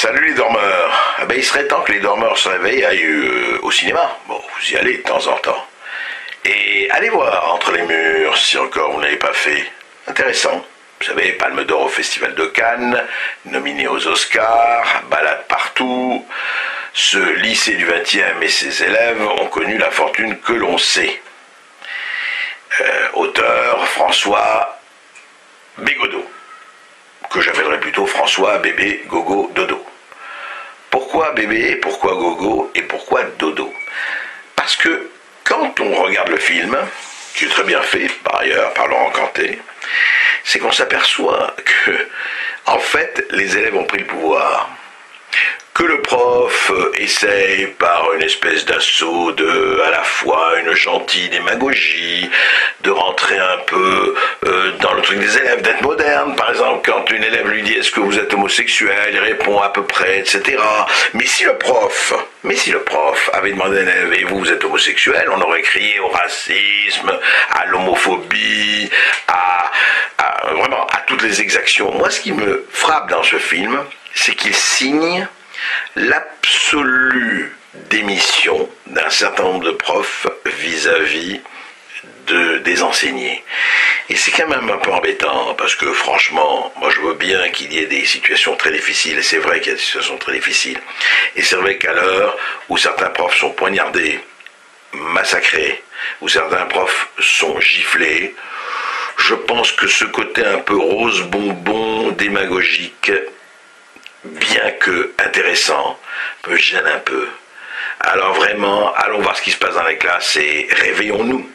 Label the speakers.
Speaker 1: Salut les dormeurs. Ah ben, il serait temps que les dormeurs se réveillent et aillent au cinéma. Bon, vous y allez de temps en temps. Et allez voir Entre les murs, si encore vous n'avez pas fait. Intéressant. Vous savez, Palme d'Or au Festival de Cannes, nominé aux Oscars, balade partout. Ce lycée du 20e et ses élèves ont connu la fortune que l'on sait. Auteur François Bégodeau, que j'appellerais plutôt François Bébé Gogo Dodo. Pourquoi bébé, pourquoi gogo et pourquoi dodo? Parce que quand on regarde le film, qui est très bien fait par ailleurs par Laurent Cantet, c'est qu'on s'aperçoit que, en fait, les élèves ont pris le pouvoir. Que le prof essaye par une espèce d'assaut de, à la fois une gentille démagogie, de rentrer un peu dans le truc des élèves, d'être moderne. Par exemple, quand une élève lui dit est-ce que vous êtes homosexuel, il répond à peu près, etc. Mais si le prof avait demandé à un élève et vous êtes homosexuel, on aurait crié au racisme, à l'homophobie, vraiment à toutes les exactions. Moi, ce qui me frappe dans ce film, c'est qu'il signe l'absolue démission d'un certain nombre de profs vis-à-vis des enseignés. Et c'est quand même un peu embêtant, parce que franchement, moi je veux bien qu'il y ait des situations très difficiles, et c'est vrai qu'il y a des situations très difficiles. Et c'est vrai qu'à l'heure où certains profs sont poignardés, massacrés, où certains profs sont giflés, je pense que ce côté un peu rose bonbon, démagogique, bien que intéressant, me gêne un peu. Alors vraiment, allons voir ce qui se passe dans les classes et réveillons-nous.